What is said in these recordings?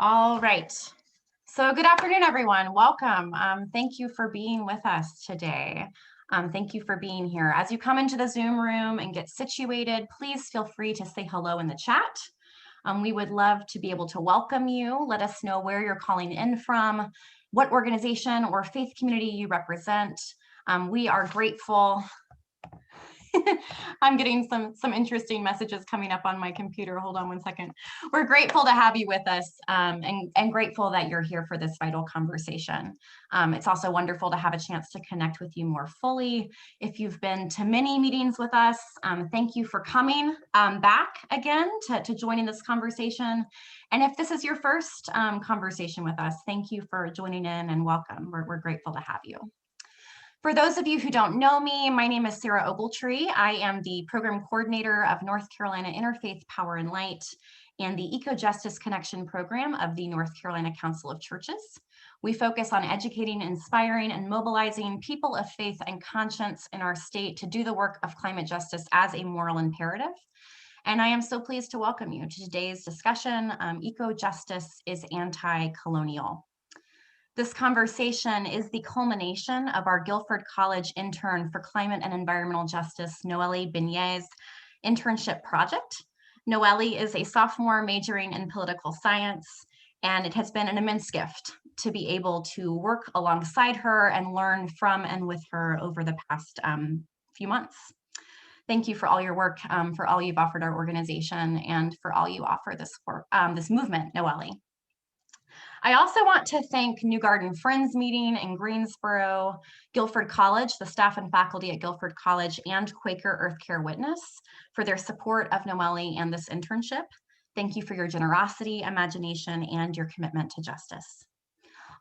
All right. So good afternoon, everyone. Welcome. Thank you for being with us today. Thank you for being here. As you come into the Zoom room and get situated, please feel free to say hello in the chat. We would love to be able to welcome you. Let us know where you're calling in from, what organization or faith community you represent. We are grateful. I'm getting some interesting messages coming up on my computer. Hold on one second. We're grateful to have you with us and grateful that you're here for this vital conversation. It's also wonderful to have a chance to connect with you more fully. If you've been to many meetings with us, thank you for coming back again to joining this conversation. And if this is your first conversation with us, thank you for joining in and welcome. We're grateful to have you. For those of you who don't know me, my name is Sarah Ogletree. I am the program coordinator of North Carolina Interfaith Power Light and the Eco-Justice Connection program of the North Carolina Council of Churches. We focus on educating, inspiring, and mobilizing people of faith and conscience in our state to do the work of climate justice as a moral imperative. And I am so pleased to welcome you to today's discussion, Eco-Justice is Anti-Colonial. This conversation is the culmination of our Guilford College Intern for Climate and Environmental Justice, Noely Bernier's internship project. Noely is a sophomore majoring in political science, and it has been an immense gift to be able to work alongside her and learn from and with her over the past few months. Thank you for all your work, for all you've offered our organization, and for all you offer this movement, Noely. I also want to thank New Garden Friends Meeting in Greensboro, Guilford College, the staff and faculty at Guilford College, and Quaker Earth Care Witness for their support of Noely and this internship. Thank you for your generosity, imagination, and your commitment to justice.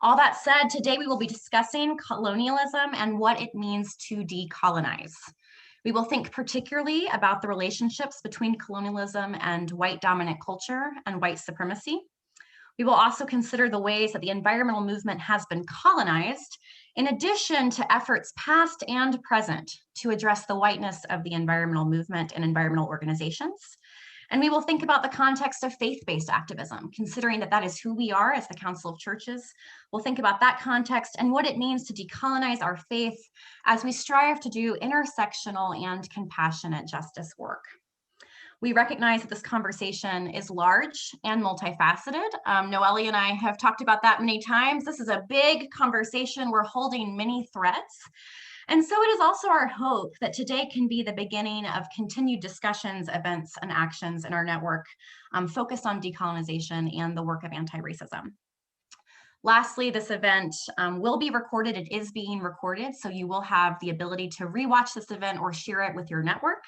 All that said, today we will be discussing colonialism and what it means to decolonize. We will think particularly about the relationships between colonialism and white dominant culture and white supremacy. We will also consider the ways that the environmental movement has been colonized, in addition to efforts past and present to address the whiteness of the environmental movement and environmental organizations. And we will think about the context of faith-based activism, considering that that is who we are as the Council of Churches. We'll think about that context and what it means to decolonize our faith as we strive to do intersectional and compassionate justice work. We recognize that this conversation is large and multifaceted. Noely and I have talked about that many times. This is a big conversation. We're holding many threads. And so it is also our hope that today can be the beginning of continued discussions, events, and actions in our network focused on decolonization and the work of anti-racism. Lastly, this event will be recorded. It is being recorded, so you will have the ability to rewatch this event or share it with your network.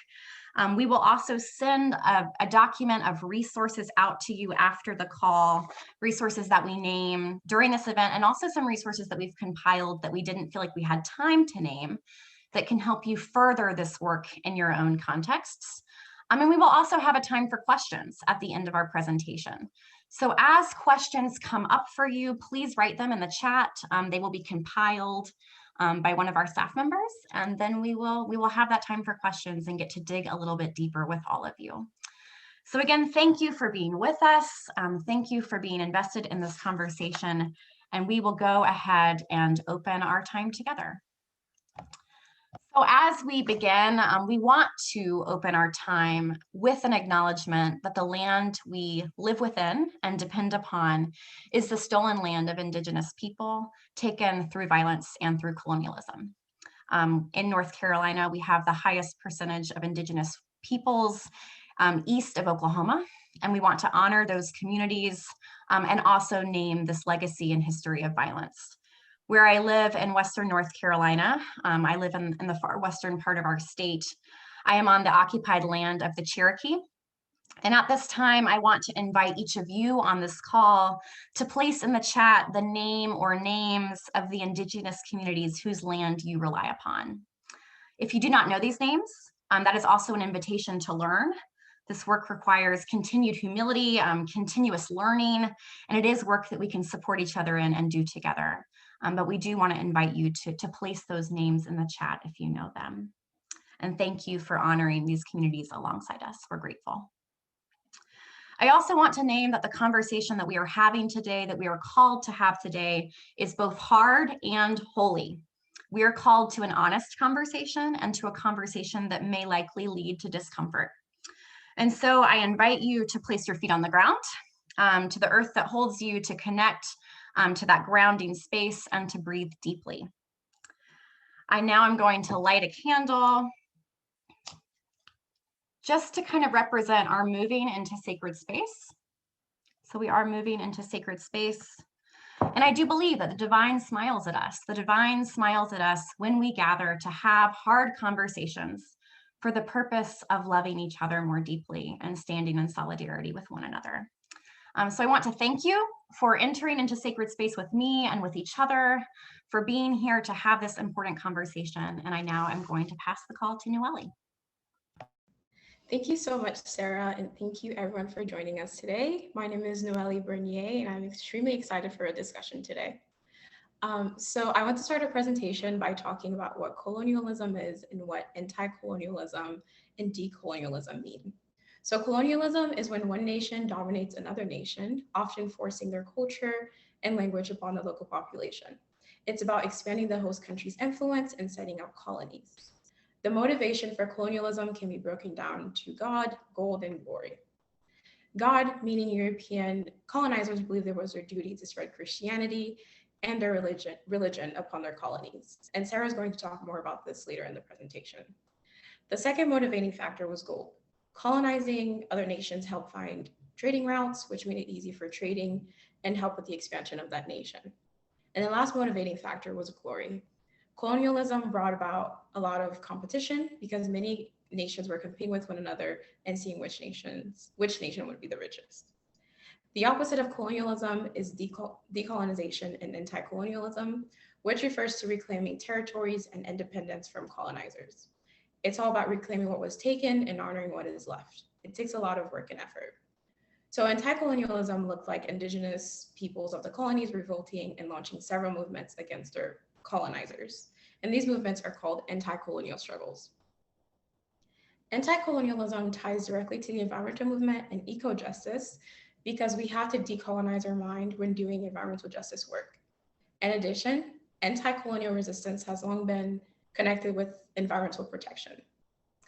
We will also send a document of resources out to you after the call, resources that we name during this event, and also some resources that we've compiled that we didn't feel like we had time to name that can help you further this work in your own contexts. And we will also have a time for questions at the end of our presentation. So as questions come up for you, please write them in the chat. They will be compiled by one of our staff members, and then we will have that time for questions and get to dig a little bit deeper with all of you. So again, thank you for being with us. Thank you for being invested in this conversation, and we will go ahead and open our time together. So as we begin, we want to open our time with an acknowledgement that the land we live within and depend upon is the stolen land of Indigenous people taken through violence and through colonialism. In North Carolina, we have the highest percentage of Indigenous peoples east of Oklahoma, and we want to honor those communities and also name this legacy and history of violence. Where I live in Western North Carolina, I live in the far western part of our state. I am on the occupied land of the Cherokee. And at this time, I want to invite each of you on this call to place in the chat the name or names of the Indigenous communities whose land you rely upon. If you do not know these names, that is also an invitation to learn. This work requires continued humility, continuous learning, and it is work that we can support each other in and do together. But we do want to invite you to place those names in the chat if you know them. And thank you for honoring these communities alongside us. We're grateful. I also want to name that the conversation that we are having today, that we are called to have today, is both hard and holy. We are called to an honest conversation and to a conversation that may likely lead to discomfort. And so I invite you to place your feet on the ground, to the earth that holds you, to connect to that grounding space and to breathe deeply. Now I'm going to light a candle just to kind of represent our moving into sacred space. So we are moving into sacred space. And I do believe that the divine smiles at us. The divine smiles at us when we gather to have hard conversations for the purpose of loving each other more deeply and standing in solidarity with one another. So I want to thank you for entering into sacred space with me and with each other, for being here to have this important conversation. And I now am going to pass the call to Noely. Thank you so much, Sarah, and thank you everyone for joining us today. My name is Noely Bernier, and I'm extremely excited for a discussion today. So I want to start a presentation by talking about what colonialism is and what anti-colonialism and decolonialism mean. So colonialism is when one nation dominates another nation, often forcing their culture and language upon the local population. It's about expanding the host country's influence and setting up colonies. The motivation for colonialism can be broken down to God, gold, and glory. God, meaning European colonizers believed it was their duty to spread Christianity and their religion upon their colonies. And Sarah is going to talk more about this later in the presentation. The second motivating factor was gold. Colonizing other nations helped find trading routes, which made it easy for trading and helped with the expansion of that nation. And the last motivating factor was glory. Colonialism brought about a lot of competition because many nations were competing with one another and seeing which nation would be the richest. The opposite of colonialism is decolonization and anti-colonialism, which refers to reclaiming territories and independence from colonizers. It's all about reclaiming what was taken and honoring what is left. It takes a lot of work and effort. So anti-colonialism looked like indigenous peoples of the colonies revolting and launching several movements against their colonizers. And these movements are called anti-colonial struggles. Anti-colonialism ties directly to the environmental movement and eco-justice because we have to decolonize our mind when doing environmental justice work. In addition, anti-colonial resistance has long been connected with environmental protection.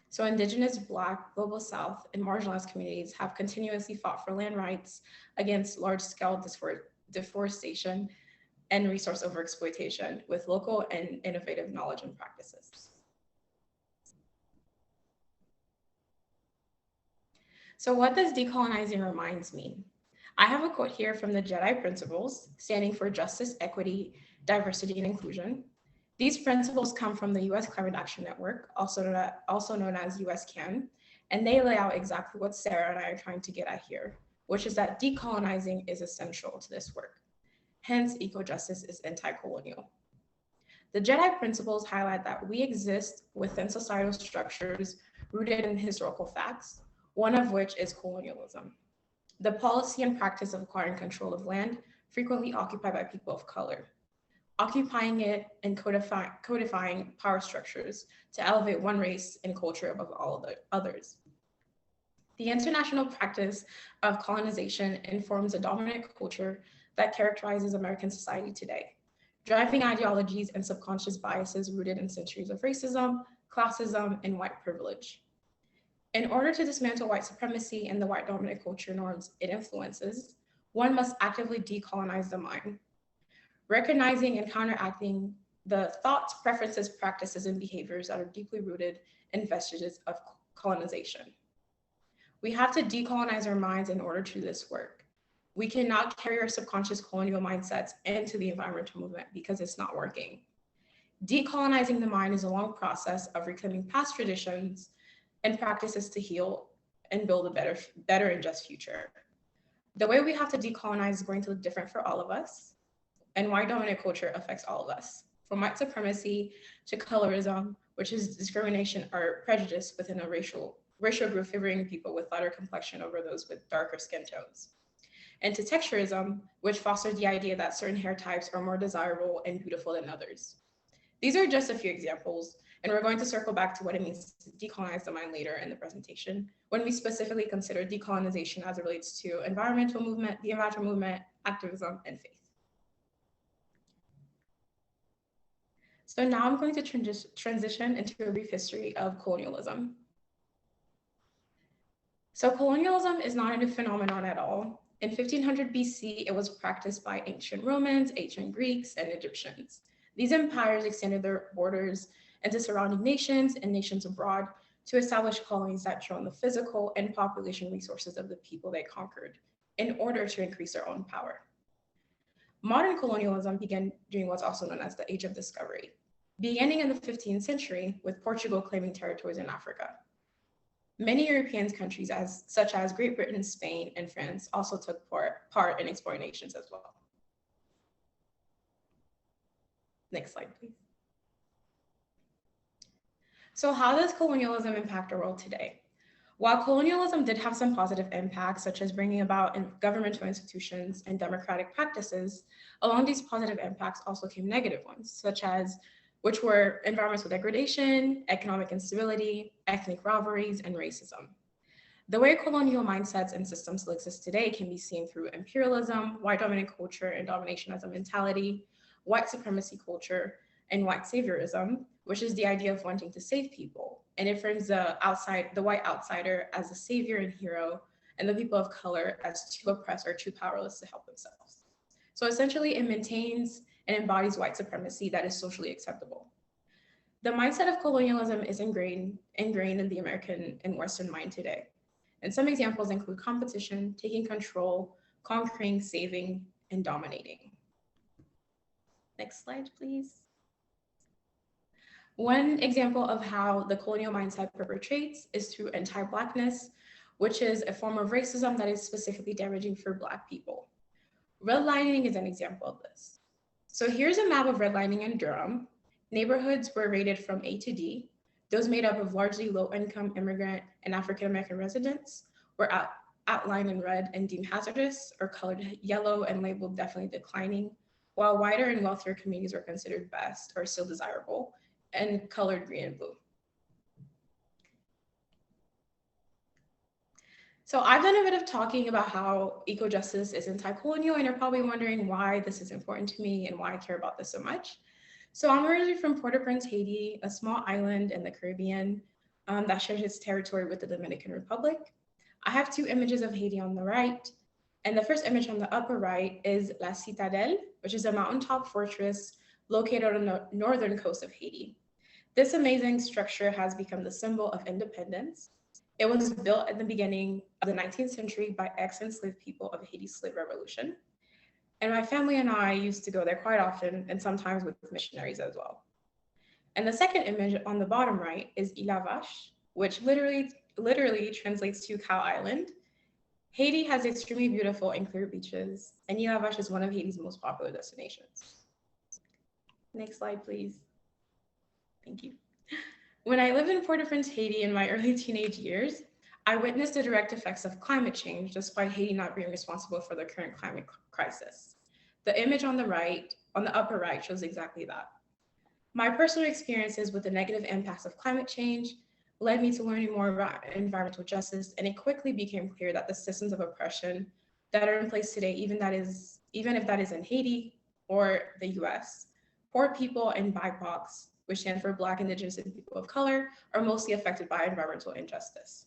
So Indigenous, Black, Global South, and marginalized communities have continuously fought for land rights against large-scale deforestation and resource overexploitation with local and innovative knowledge and practices. So what does decolonizing our minds mean? I have a quote here from the Jedi Principles, standing for Justice, Equity, Diversity, and Inclusion. These principles come from the U.S. Climate Action Network, also known as US CAN, and they lay out exactly what Sarah and I are trying to get at here, which is that decolonizing is essential to this work. Hence, eco-justice is anti-colonial. The Jedi Principles highlight that we exist within societal structures rooted in historical facts, one of which is colonialism, the policy and practice of acquiring control of land frequently occupied by people of color, occupying it and codifying power structures to elevate one race and culture above all the others. The international practice of colonization informs a dominant culture that characterizes American society today, driving ideologies and subconscious biases rooted in centuries of racism, classism, and white privilege. In order to dismantle white supremacy and the white dominant culture norms it influences, one must actively decolonize the mind, recognizing and counteracting the thoughts, preferences, practices, and behaviors that are deeply rooted in vestiges of colonization. We have to decolonize our minds in order to do this work. We cannot carry our subconscious colonial mindsets into the environmental movement because it's not working. Decolonizing the mind is a long process of reclaiming past traditions and practices to heal and build a better and just future. The way we have to decolonize is going to look different for all of us, and white dominant culture affects all of us, from white supremacy to colorism, which is discrimination or prejudice within a racial group favoring people with lighter complexion over those with darker skin tones, and to texturism, which fosters the idea that certain hair types are more desirable and beautiful than others. These are just a few examples, And we're going to circle back to what it means to decolonize the mind later in the presentation, when we specifically consider decolonization as it relates to the environmental movement, activism, and faith. So now I'm going to transition into a brief history of colonialism. So colonialism is not a new phenomenon at all. In 1500 BC, it was practiced by ancient Romans, ancient Greeks, and Egyptians. These empires extended their borders into surrounding nations and nations abroad to establish colonies that drew on the physical and population resources of the people they conquered in order to increase their own power. Modern colonialism began during what's also known as the Age of Discovery, beginning in the 15th century with Portugal claiming territories in Africa. Many European countries, such as Great Britain, Spain, and France, also took part in exploring nations as well. Next slide, please. So how does colonialism impact our world today? While colonialism did have some positive impacts, such as bringing about governmental institutions and democratic practices, along these positive impacts also came negative ones, which were environmental degradation, economic instability, ethnic rivalries, and racism. The way colonial mindsets and systems still exist today can be seen through imperialism, white dominant culture and domination as a mentality, white supremacy culture, and white saviorism, which is the idea of wanting to save people. And it frames the white outsider as a savior and hero, and the people of color as too oppressed or too powerless to help themselves. So essentially, it maintains and embodies white supremacy that is socially acceptable. The mindset of colonialism is ingrained in the American and Western mind today. And some examples include competition, taking control, conquering, saving, and dominating. Next slide, please. One example of how the colonial mindset perpetrates is through anti-Blackness, which is a form of racism that is specifically damaging for Black people. Redlining is an example of this. So here's a map of redlining in Durham. Neighborhoods were rated from A to D. Those made up of largely low-income immigrant and African-American residents were outlined in red and deemed hazardous, or colored yellow and labeled definitely declining, while whiter and wealthier communities were considered best or still desirable, and colored green and blue. So I've done a bit of talking about how eco-justice is anti-colonial, and you're probably wondering why this is important to me and why I care about this so much. So I'm originally from Port-au-Prince, Haiti, a small island in the Caribbean that shares its territory with the Dominican Republic. I have two images of Haiti on the right, and the first image on the upper right is La Citadelle, which is a mountaintop fortress located on the northern coast of Haiti. This amazing structure has become the symbol of independence. It was built at the beginning of the 19th century by ex-enslaved people of Haiti's slave revolution. And my family and I used to go there quite often, and sometimes with missionaries as well. And the second image on the bottom right is Île à Vache, which literally translates to Cow Island. Haiti has extremely beautiful and clear beaches, and Île à Vache is one of Haiti's most popular destinations. Next slide, please. Thank you. When I lived in Port-au-Prince, Haiti in my early teenage years, I witnessed the direct effects of climate change, despite Haiti not being responsible for the current climate crisis. The image on the upper right, shows exactly that. My personal experiences with the negative impacts of climate change led me to learning more about environmental justice, and it quickly became clear that the systems of oppression that are in place today, even if that is in Haiti or the US, poor people and Bipox, which stand for Black, Indigenous, and people of color, are mostly affected by environmental injustice.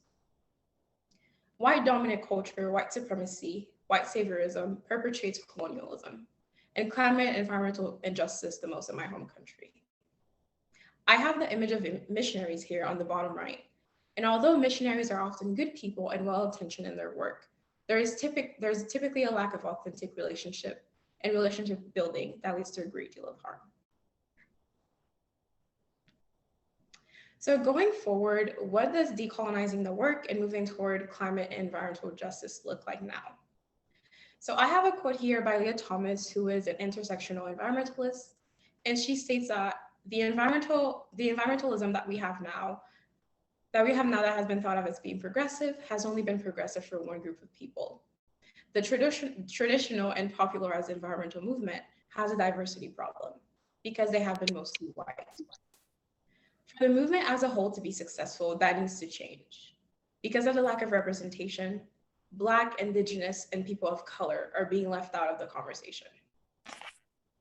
White dominant culture, white supremacy, white saviorism perpetrates colonialism, and climate and environmental injustice the most in my home country. I have the image of missionaries here on the bottom right. And although missionaries are often good people and well-intentioned in their work, there's typically a lack of authentic relationship and relationship building that leads to a great deal of harm. So going forward, what does decolonizing the work and moving toward climate and environmental justice look like now? So I have a quote here by Leah Thomas, who is an intersectional environmentalist, and she states that the environmentalism that we have now that has been thought of as being progressive has only been progressive for one group of people. The traditional and popularized environmental movement has a diversity problem because they have been mostly white. For the movement as a whole to be successful, that needs to change. Because of the lack of representation, Black, Indigenous, and people of color are being left out of the conversation.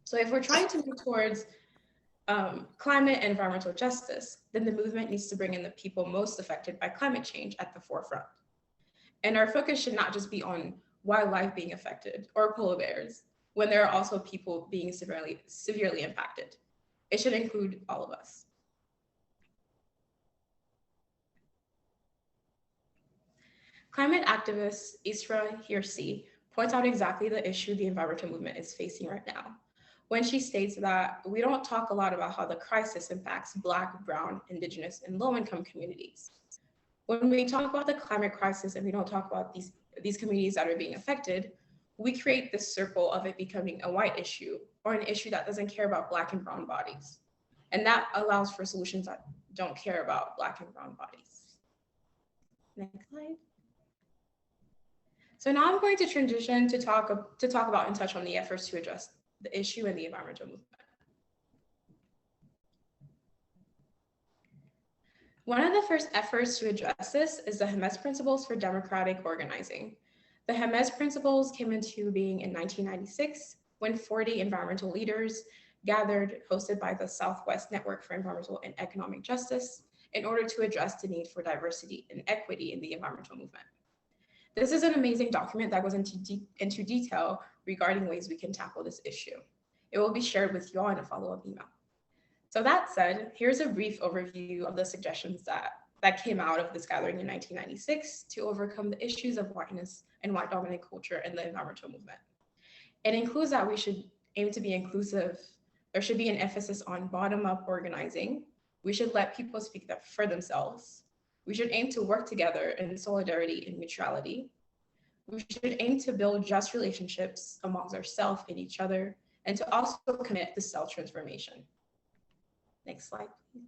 So if we're trying to move towards climate and environmental justice, then the movement needs to bring in the people most affected by climate change at the forefront. And our focus should not just be on wildlife being affected or polar bears, when there are also people being severely impacted. It should include all of us. Climate activist Isra Hirsi points out exactly the issue the environmental movement is facing right now, when she states that we don't talk a lot about how the crisis impacts Black, Brown, Indigenous, and low-income communities. When we talk about the climate crisis and we don't talk about these communities that are being affected, we create this circle of it becoming a white issue or an issue that doesn't care about Black and brown bodies. And that allows for solutions that don't care about Black and brown bodies. Next slide. So now I'm going to transition to talk about and touch on the efforts to address the issue in the environmental movement. One of the first efforts to address this is the Hermes Principles for Democratic Organizing. The Hermes Principles came into being in 1996 when 40 environmental leaders gathered, hosted by the Southwest Network for Environmental and Economic Justice, in order to address the need for diversity and equity in the environmental movement. This is an amazing document that goes into detail regarding ways we can tackle this issue. It will be shared with you all in a follow-up email. So that said, here's a brief overview of the suggestions that came out of this gathering in 1996 to overcome the issues of whiteness and white dominant culture in the environmental movement. It includes that we should aim to be inclusive. There should be an emphasis on bottom-up organizing. We should let people speak for themselves. We should aim to work together in solidarity and mutuality. We should aim to build just relationships amongst ourselves and each other, and to also commit to self-transformation. Next slide, please.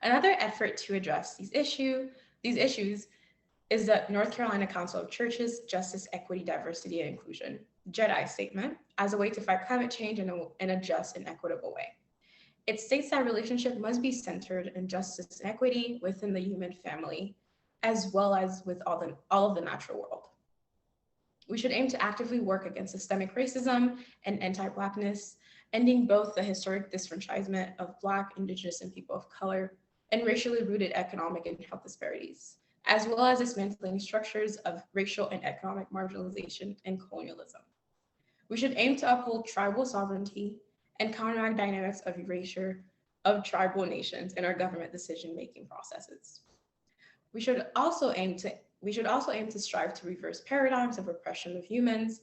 Another effort to address these issues is the North Carolina Council of Churches Justice, Equity, Diversity, and Inclusion, Jedi statement, as a way to fight climate change in a just and equitable way. It states that relationship must be centered in justice and equity within the human family, as well as with all of the natural world. We should aim to actively work against systemic racism and anti-Blackness, ending both the historic disfranchisement of Black, Indigenous, and people of color, and racially rooted economic and health disparities, as well as dismantling structures of racial and economic marginalization and colonialism. We should aim to uphold tribal sovereignty and counteract dynamics of erasure of tribal nations in our government decision-making processes. We should also aim to strive to reverse paradigms of oppression of humans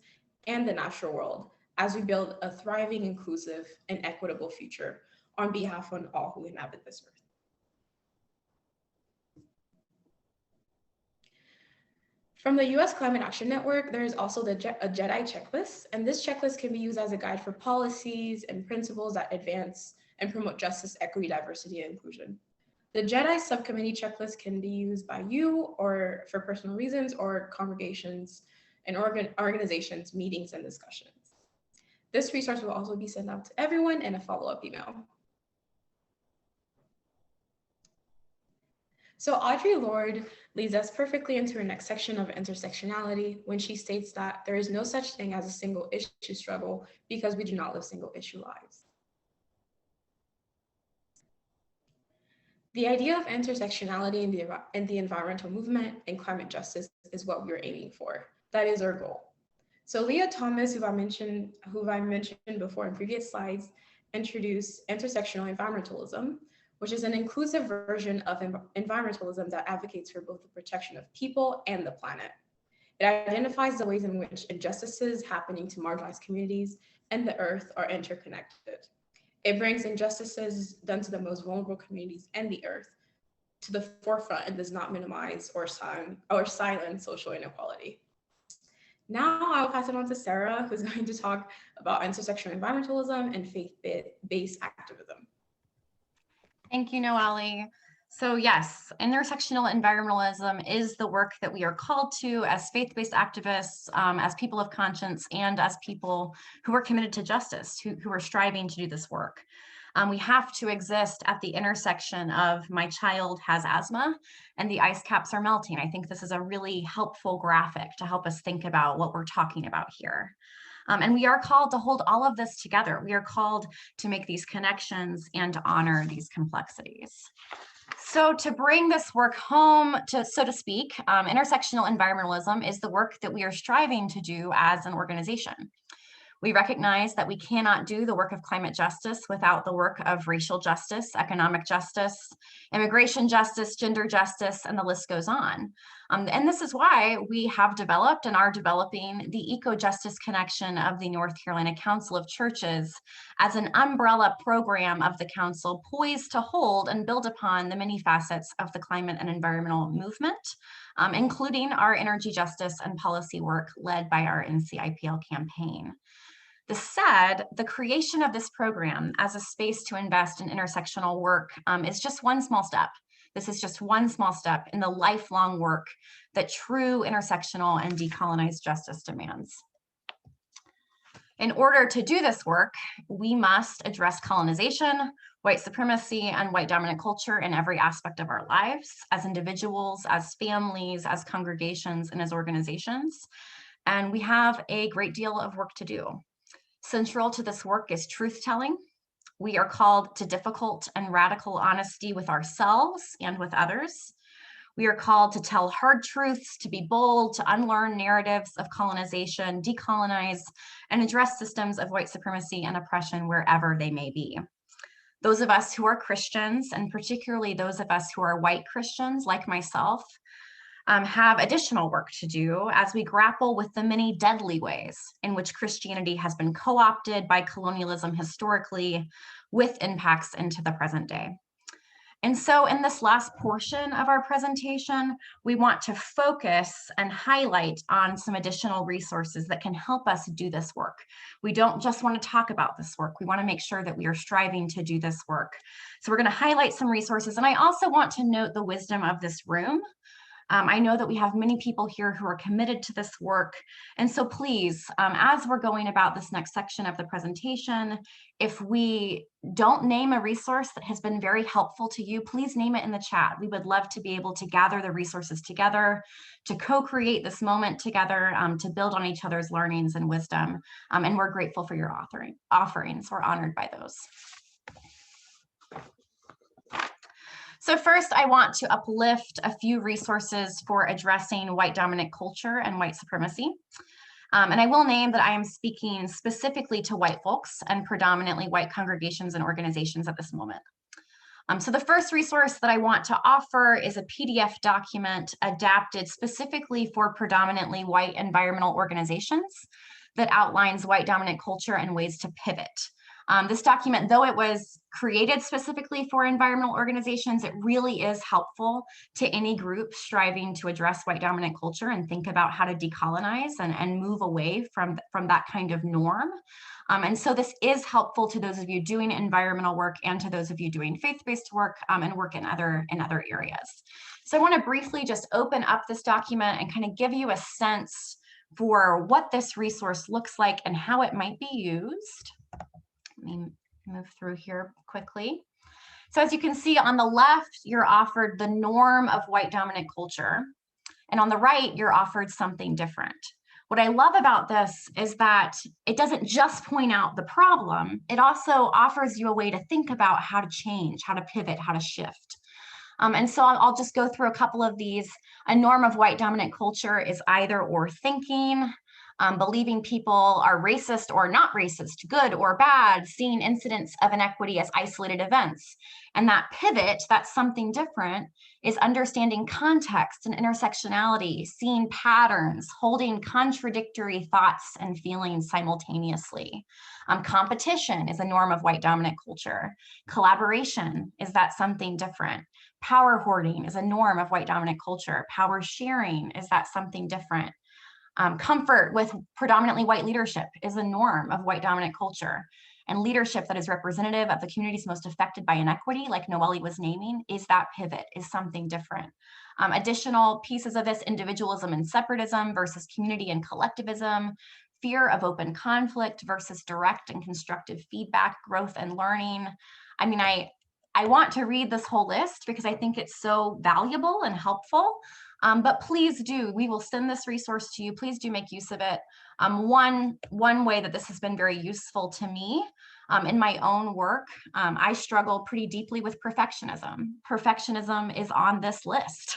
and the natural world as we build a thriving, inclusive, and equitable future on behalf of all who inhabit this earth. From the US Climate Action Network, there is also a Jedi Checklist, and this checklist can be used as a guide for policies and principles that advance and promote justice, equity, diversity, and inclusion. The Jedi Subcommittee Checklist can be used by you or for personal reasons or congregations and organizations, meetings, and discussions. This resource will also be sent out to everyone in a follow-up email. So Audre Lorde leads us perfectly into her next section of intersectionality when she states that there is no such thing as a single issue struggle because we do not live single issue lives. The idea of intersectionality in the environmental movement and climate justice is what we're aiming for. That is our goal. So Leah Thomas, who I mentioned before in previous slides, introduced intersectional environmentalism, which is an inclusive version of environmentalism that advocates for both the protection of people and the planet. It identifies the ways in which injustices happening to marginalized communities and the earth are interconnected. It brings injustices done to the most vulnerable communities and the earth to the forefront and does not minimize or silence social inequality. Now I'll pass it on to Sarah, who's going to talk about intersectional environmentalism and faith-based activism. Thank you, Noely. So yes, intersectional environmentalism is the work that we are called to as faith-based activists, as people of conscience, and as people who are committed to justice, who are striving to do this work. We have to exist at the intersection of my child has asthma and the ice caps are melting. I think this is a really helpful graphic to help us think about what we're talking about here. And we are called to hold all of this together. We are called to make these connections and to honor these complexities. So to bring this work home, so to speak, intersectional environmentalism is the work that we are striving to do as an organization. We recognize that we cannot do the work of climate justice without the work of racial justice, economic justice, immigration justice, gender justice, and the list goes on. And this is why we have developed and are developing the Eco-Justice Connection of the North Carolina Council of Churches as an umbrella program of the council poised to hold and build upon the many facets of the climate and environmental movement, including our energy justice and policy work led by our NCIPL campaign. This said, the creation of this program as a space to invest in intersectional work is just one small step. This is just one small step in the lifelong work that true intersectional and decolonized justice demands. In order to do this work, we must address colonization, white supremacy, and white dominant culture in every aspect of our lives, as individuals, as families, as congregations, and as organizations. And we have a great deal of work to do. Central to this work is truth-telling. We are called to difficult and radical honesty with ourselves and with others. We are called to tell hard truths, to be bold, to unlearn narratives of colonization, decolonize, and address systems of white supremacy and oppression wherever they may be. Those of us who are Christians, and particularly those of us who are white Christians like myself, have additional work to do as we grapple with the many deadly ways in which Christianity has been co-opted by colonialism historically, with impacts into the present day. And so in this last portion of our presentation, we want to focus and highlight on some additional resources that can help us do this work. We don't just want to talk about this work. We want to make sure that we are striving to do this work. So we're going to highlight some resources. And I also want to note the wisdom of this room. I know that we have many people here who are committed to this work. And so please, as we're going about this next section of the presentation, if we don't name a resource that has been very helpful to you, please name it in the chat. We would love to be able to gather the resources together, to co-create this moment together, to build on each other's learnings and wisdom. And we're grateful for your offerings. We're honored by those. So first, I want to uplift a few resources for addressing white dominant culture and white supremacy. And I will name that I am speaking specifically to white folks and predominantly white congregations and organizations at this moment. So the first resource that I want to offer is a PDF document adapted specifically for predominantly white environmental organizations that outlines white dominant culture and ways to pivot. This document, though it was created specifically for environmental organizations, it really is helpful to any group striving to address white dominant culture and think about how to decolonize and move away from that kind of norm. And so this is helpful to those of you doing environmental work and to those of you doing faith-based work and work in other areas. So I want to briefly just open up this document and kind of give you a sense for what this resource looks like and how it might be used. Let me move through here quickly. So as you can see on the left, you're offered the norm of white dominant culture. And on the right, you're offered something different. What I love about this is that it doesn't just point out the problem, it also offers you a way to think about how to change, how to pivot, how to shift. And so I'll just go through a couple of these. A norm of white dominant culture is either or thinking, believing people are racist or not racist, good or bad, seeing incidents of inequity as isolated events. And that pivot, that's something different, is understanding context and intersectionality, seeing patterns, holding contradictory thoughts and feelings simultaneously. Competition is a norm of white dominant culture. Collaboration, is that something different? Power hoarding is a norm of white dominant culture. Power sharing, is that something different? Comfort with predominantly white leadership is a norm of white dominant culture. And leadership that is representative of the communities most affected by inequity, like Noely was naming, is that pivot, is something different. Additional pieces of this: individualism and separatism versus community and collectivism, fear of open conflict versus direct and constructive feedback, growth and learning, I mean, I want to read this whole list because I think it's so valuable and helpful. But please do, we will send this resource to you. Please do make use of it. One way that this has been very useful to me in my own work, I struggle pretty deeply with perfectionism. Perfectionism is on this list.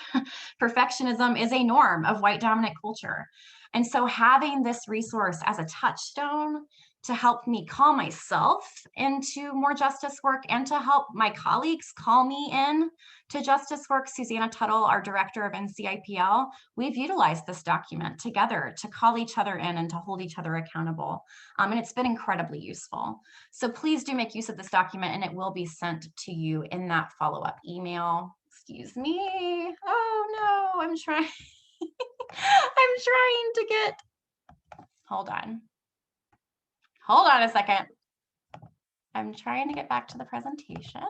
Perfectionism is a norm of white dominant culture. And so having this resource as a touchstone to help me call myself into more justice work and to help my colleagues call me in to justice work. Susanna Tuttle, our director of NCIPL, we've utilized this document together to call each other in and to hold each other accountable. And it's been incredibly useful. So please do make use of this document, and it will be sent to you in that follow-up email. Excuse me. Oh no, I'm trying. I'm trying to get, hold on a second. I'm trying to get back to the presentation,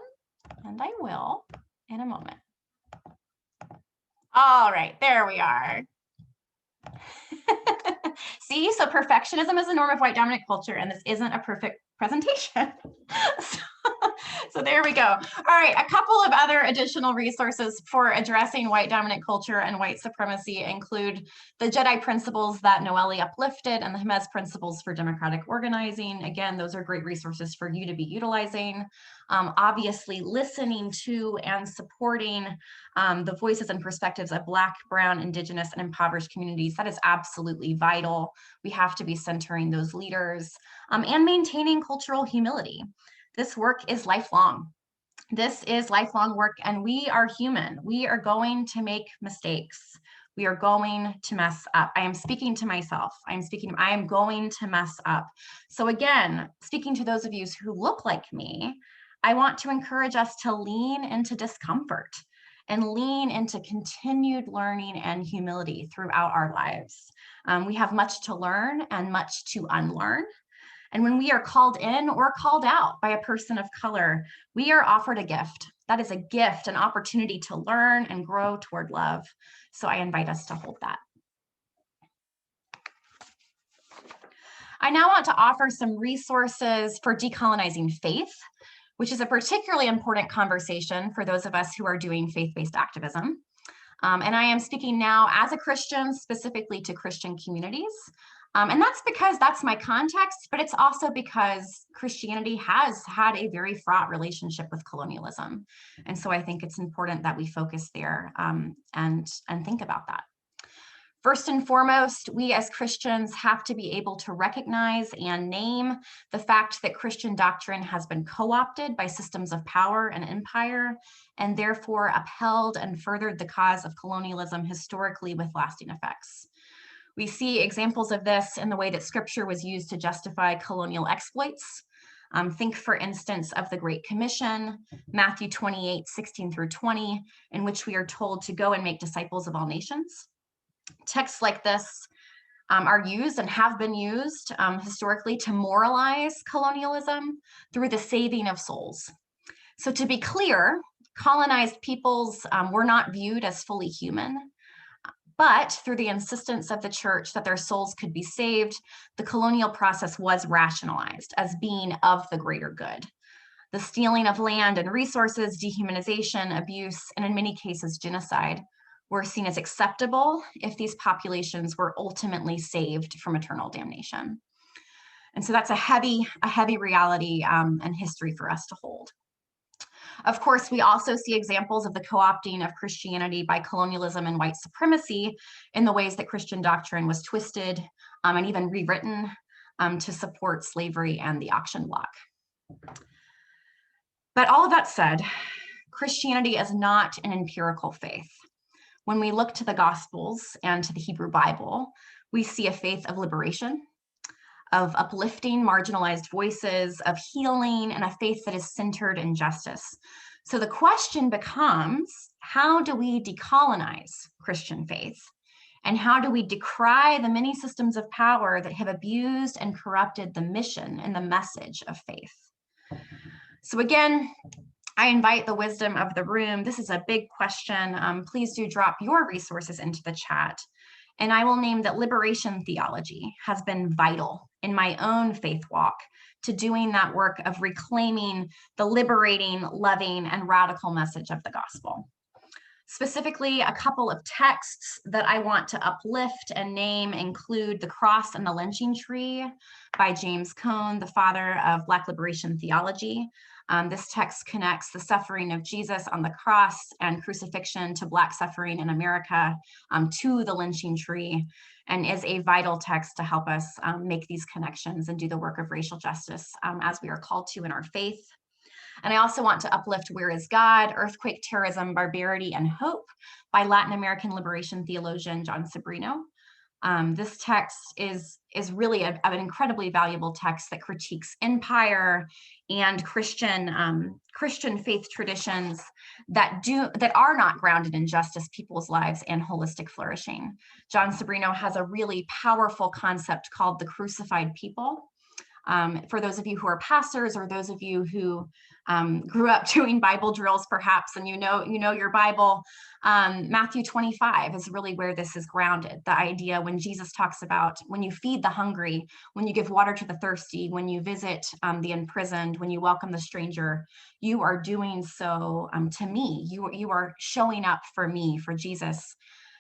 and I will in a moment. All right, there we are. See, so perfectionism is a norm of white dominant culture, and this isn't a perfect presentation. So there we go. All right, a couple of other additional resources for addressing white dominant culture and white supremacy include the Jedi principles that Noely uplifted and the Jimenez principles for democratic organizing. Again, those are great resources for you to be utilizing. Obviously, listening to and supporting the voices and perspectives of Black, Brown, Indigenous, and impoverished communities. That is absolutely vital. We have to be centering those leaders and maintaining cultural humility. This work is lifelong. This is lifelong work, and we are human. We are going to make mistakes. We are going to mess up. I am speaking to myself. I am going to mess up. So again, speaking to those of you who look like me, I want to encourage us to lean into discomfort and lean into continued learning and humility throughout our lives. We have much to learn and much to unlearn. And when we are called in or called out by a person of color, we are offered a gift. That is a gift, an opportunity to learn and grow toward love. So I invite us to hold that. I now want to offer some resources for decolonizing faith, which is a particularly important conversation for those of us who are doing faith-based activism. And I am speaking now as a Christian, specifically to Christian communities. And that's because that's my context, but it's also because Christianity has had a very fraught relationship with colonialism. And so I think it's important that we focus there and think about that. First and foremost, we as Christians have to be able to recognize and name the fact that Christian doctrine has been co-opted by systems of power and empire, and therefore upheld and furthered the cause of colonialism historically with lasting effects. We see examples of this in the way that scripture was used to justify colonial exploits. Think, for instance, of the Great Commission, Matthew 28:16-20, in which we are told to go and make disciples of all nations. Texts like this are used and have been used historically to moralize colonialism through the saving of souls. So to be clear, colonized peoples were not viewed as fully human. But through the insistence of the church that their souls could be saved, the colonial process was rationalized as being of the greater good. The stealing of land and resources, dehumanization, abuse, and in many cases, genocide were seen as acceptable if these populations were ultimately saved from eternal damnation. And so that's a heavy reality and history for us to hold. Of course, we also see examples of the co-opting of Christianity by colonialism and white supremacy in the ways that Christian doctrine was twisted and even rewritten to support slavery and the auction block. But all of that said, Christianity is not an empirical faith. When we look to the Gospels and to the Hebrew Bible, we see a faith of liberation, of uplifting marginalized voices, of healing, and a faith that is centered in justice. So the question becomes, how do we decolonize Christian faith? And how do we decry the many systems of power that have abused and corrupted the mission and the message of faith? So again, I invite the wisdom of the room. This is a big question. Please do drop your resources into the chat. And I will name that liberation theology has been vital in my own faith walk to doing that work of reclaiming the liberating, loving, and radical message of the gospel. Specifically, a couple of texts that I want to uplift and name include The Cross and the Lynching Tree by James Cone, the father of Black liberation theology. This text connects the suffering of Jesus on the cross and crucifixion to Black suffering in America, to the lynching tree, and is a vital text to help us make these connections and do the work of racial justice as we are called to in our faith. And I also want to uplift Where is God? Earthquake, Terrorism, Barbarity, and Hope by Latin American liberation theologian John Sobrino. This text is really an incredibly valuable text that critiques empire and Christian faith traditions that are not grounded in justice, people's lives, and holistic flourishing. John Sobrino has a really powerful concept called the crucified people. For those of you who are pastors, or those of you who grew up doing Bible drills, perhaps, and you know your Bible, Matthew 25 is really where this is grounded. The idea when Jesus talks about when you feed the hungry, when you give water to the thirsty, when you visit the imprisoned, when you welcome the stranger, you are doing so to me. You are showing up for me, for Jesus.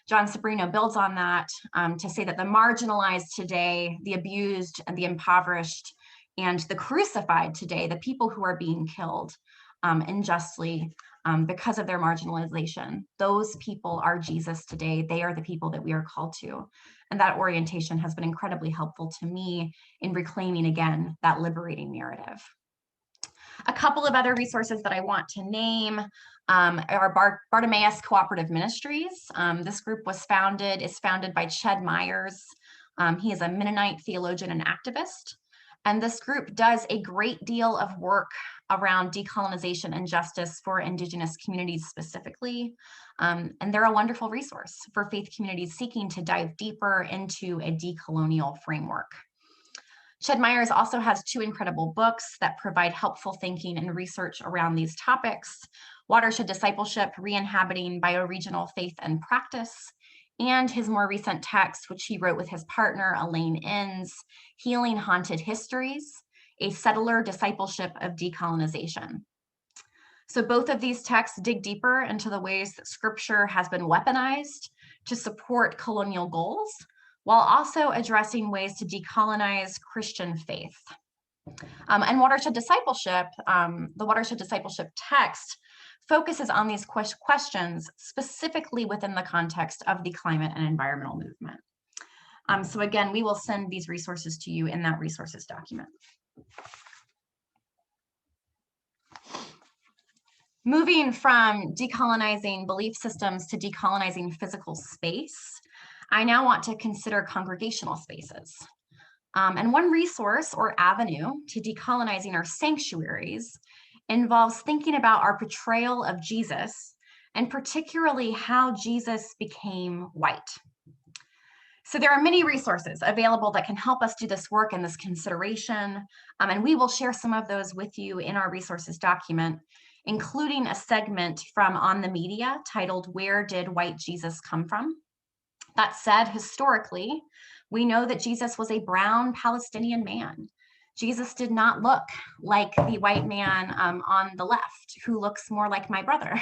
John Sobrino builds on that to say that the marginalized today, the abused and the impoverished, and the crucified today, the people who are being killed unjustly because of their marginalization, those people are Jesus today. They are the people that we are called to. And that orientation has been incredibly helpful to me in reclaiming, again, that liberating narrative. A couple of other resources that I want to name are Bartimaeus Cooperative Ministries. This group is founded by Ched Myers. He is a Mennonite theologian and activist. And this group does a great deal of work around decolonization and justice for Indigenous communities specifically. And they're a wonderful resource for faith communities seeking to dive deeper into a decolonial framework. Ched Myers also has two incredible books that provide helpful thinking and research around these topics: Watershed Discipleship, Re-inhabiting Bioregional Faith and Practice, and his more recent text, which he wrote with his partner, Elaine Inns, Healing Haunted Histories, A Settler Discipleship of Decolonization. So both of these texts dig deeper into the ways that scripture has been weaponized to support colonial goals, while also addressing ways to decolonize Christian faith. And Watershed Discipleship, the Watershed Discipleship text focuses on these questions specifically within the context of the climate and environmental movement. So again, we will send these resources to you in that resources document. Moving from decolonizing belief systems to decolonizing physical space, I now want to consider congregational spaces. And one resource or avenue to decolonizing our sanctuaries involves thinking about our portrayal of Jesus, and particularly how Jesus became white. So there are many resources available that can help us do this work and this consideration, and we will share some of those with you in our resources document, including a segment from On the Media titled, "Where Did White Jesus Come From?" That said, historically, we know that Jesus was a brown Palestinian man. Jesus did not look like the white man on the left, who looks more like my brother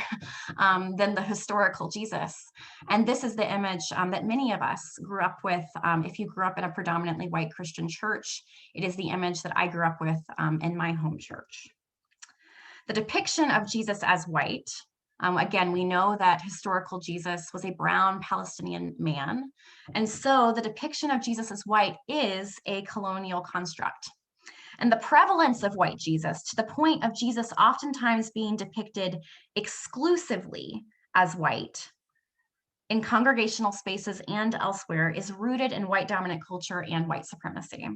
than the historical Jesus. And this is the image that many of us grew up with. If you grew up in a predominantly white Christian church, it is the image that I grew up with in my home church. The depiction of Jesus as white, again, we know that historical Jesus was a brown Palestinian man. And so the depiction of Jesus as white is a colonial construct. And the prevalence of white Jesus, to the point of Jesus oftentimes being depicted exclusively as white in congregational spaces and elsewhere, is rooted in white dominant culture and white supremacy.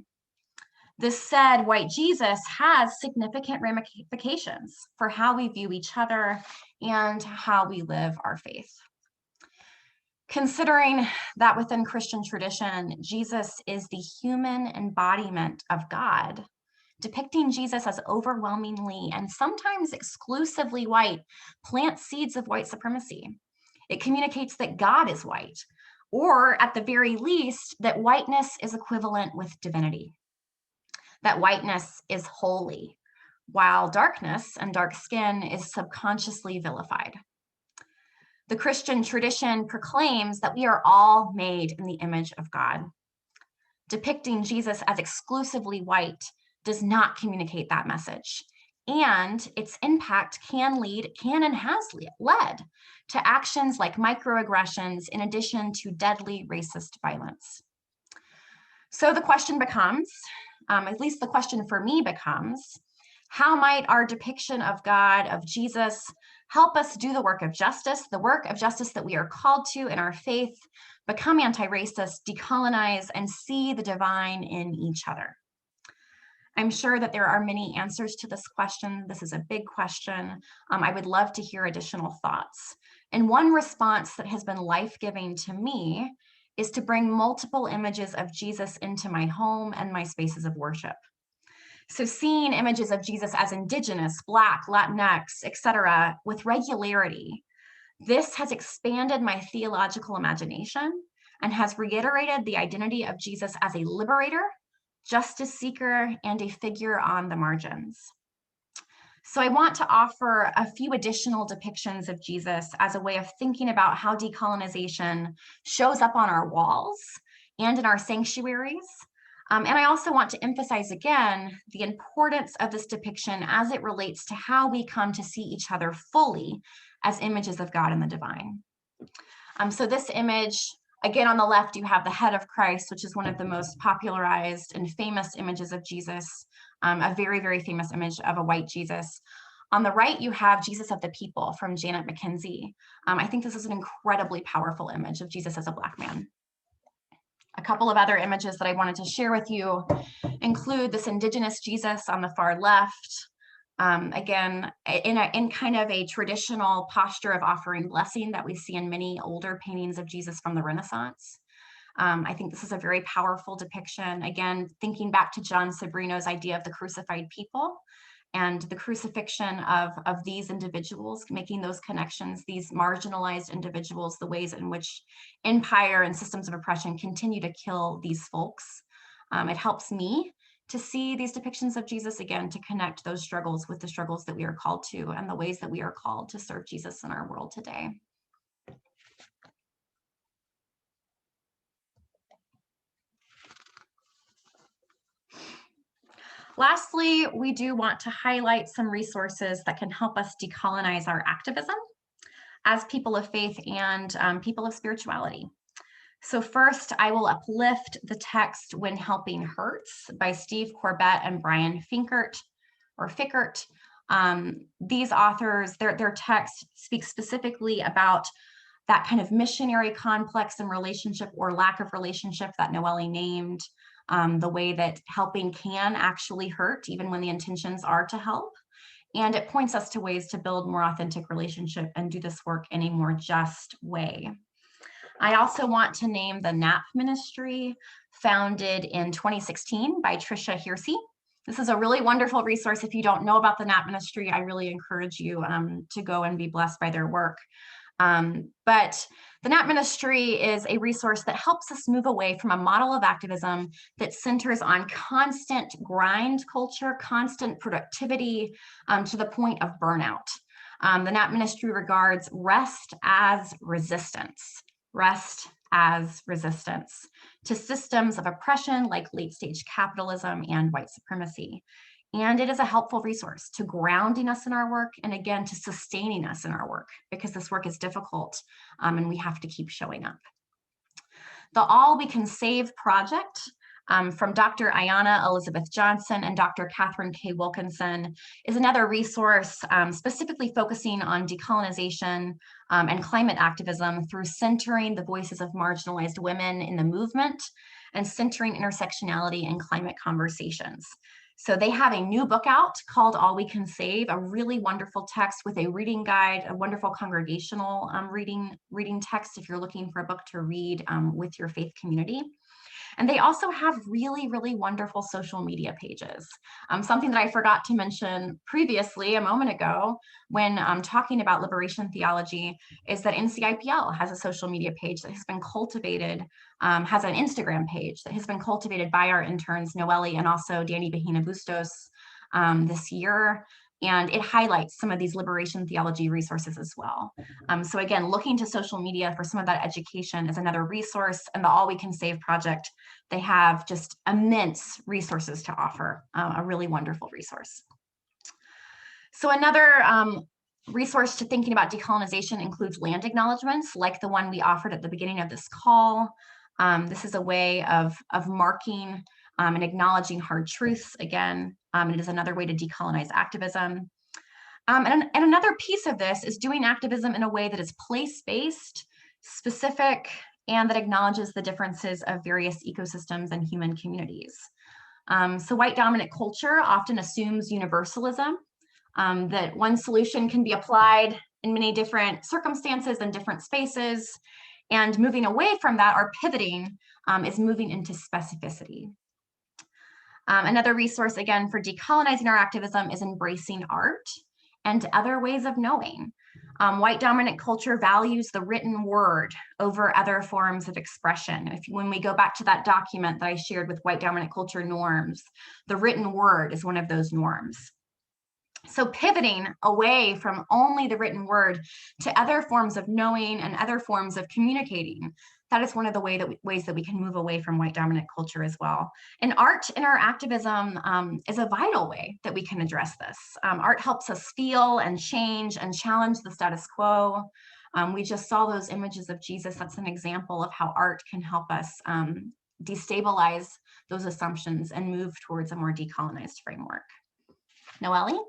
This said, white Jesus has significant ramifications for how we view each other and how we live our faith. Considering that within Christian tradition, Jesus is the human embodiment of God, depicting Jesus as overwhelmingly and sometimes exclusively white plants seeds of white supremacy. It communicates that God is white, or at the very least, that whiteness is equivalent with divinity. that whiteness is holy, while darkness and dark skin is subconsciously vilified. The Christian tradition proclaims that we are all made in the image of God. Depicting Jesus as exclusively white does not communicate that message, and its impact can and has led to actions like microaggressions in addition to deadly racist violence. So the question becomes, at least the question for me becomes, how might our depiction of God, of Jesus, help us do the work of justice that we are called to in our faith, become anti-racist, decolonize, and see the divine in each other? I'm sure that there are many answers to this question. This is a big question. I would love to hear additional thoughts. And one response that has been life-giving to me is to bring multiple images of Jesus into my home and my spaces of worship. So seeing images of Jesus as Indigenous, Black, Latinx, etc., with regularity, this has expanded my theological imagination and has reiterated the identity of Jesus as a liberator, justice seeker, and a figure on the margins. So I want to offer a few additional depictions of Jesus as a way of thinking about how decolonization shows up on our walls and in our sanctuaries. And I also want to emphasize again the importance of this depiction as it relates to how we come to see each other fully as images of God and the divine. So this image, again, on the left, you have the head of Christ, which is one of the most popularized and famous images of Jesus, a very, very famous image of a white Jesus. On the right, you have Jesus of the People from Janet McKenzie. I think this is an incredibly powerful image of Jesus as a Black man. A couple of other images that I wanted to share with you include this Indigenous Jesus on the far left, again, in kind of a traditional posture of offering blessing that we see in many older paintings of Jesus from the Renaissance. I think this is a very powerful depiction, again, thinking back to John Sobrino's idea of the crucified people and the crucifixion of these individuals, making those connections, these marginalized individuals, the ways in which empire and systems of oppression continue to kill these folks. It helps me to see these depictions of Jesus, again, to connect those struggles with the struggles that we are called to and the ways that we are called to serve Jesus in our world today. Lastly, we do want to highlight some resources that can help us decolonize our activism as people of faith and people of spirituality. So first, I will uplift the text When Helping Hurts by Steve Corbett and Brian Fickert. These authors, their text speaks specifically about that kind of missionary complex and relationship or lack of relationship that Noely named, the way that helping can actually hurt, even when the intentions are to help. And it points us to ways to build more authentic relationship and do this work in a more just way. I also want to name the NAP Ministry, founded in 2016 by Tricia Hersey. This is a really wonderful resource. If you don't know about the NAP Ministry, I really encourage you to go and be blessed by their work. But the NAP Ministry is a resource that helps us move away from a model of activism that centers on constant grind culture, constant productivity, to the point of burnout. The NAP Ministry regards rest as resistance to systems of oppression like late-stage capitalism and white supremacy. And it is a helpful resource to grounding us in our work and, again, to sustaining us in our work, because this work is difficult and we have to keep showing up. The All We Can Save project from Dr. Ayanna Elizabeth Johnson and Dr. Catherine K. Wilkinson is another resource specifically focusing on decolonization and climate activism through centering the voices of marginalized women in the movement and centering intersectionality in climate conversations. So they have a new book out called All We Can Save, a really wonderful text with a reading guide, a wonderful congregational reading text if you're looking for a book to read with your faith community. And they also have really, really wonderful social media pages. Something that I forgot to mention previously a moment ago when talking about liberation theology is that NCIPL has a social media page that has been cultivated, has an Instagram page that has been cultivated by our interns, Noely and also Danny Bahina Bustos this year. And it highlights some of these liberation theology resources as well. So again, looking to social media for some of that education is another resource, and the All We Can Save Project, they have just immense resources to offer, a really wonderful resource. So another resource to thinking about decolonization includes land acknowledgments, like the one we offered at the beginning of this call. This is a way of marking and acknowledging hard truths again. It is another way to decolonize activism. And another piece of this is doing activism in a way that is place-based, specific, and that acknowledges the differences of various ecosystems and human communities. So white dominant culture often assumes universalism, that one solution can be applied in many different circumstances and different spaces. And moving away from that, or pivoting, is moving into specificity. Another resource, again, for decolonizing our activism is embracing art and other ways of knowing. White dominant culture values the written word over other forms of expression. When we go back to that document that I shared with white dominant culture norms, the written word is one of those norms. So pivoting away from only the written word to other forms of knowing and other forms of communicating, that is one of the ways that we can move away from white dominant culture as well. And art in our activism is a vital way that we can address this. Art helps us feel and change and challenge the status quo. We just saw those images of Jesus. That's an example of how art can help us destabilize those assumptions and move towards a more decolonized framework. Noely?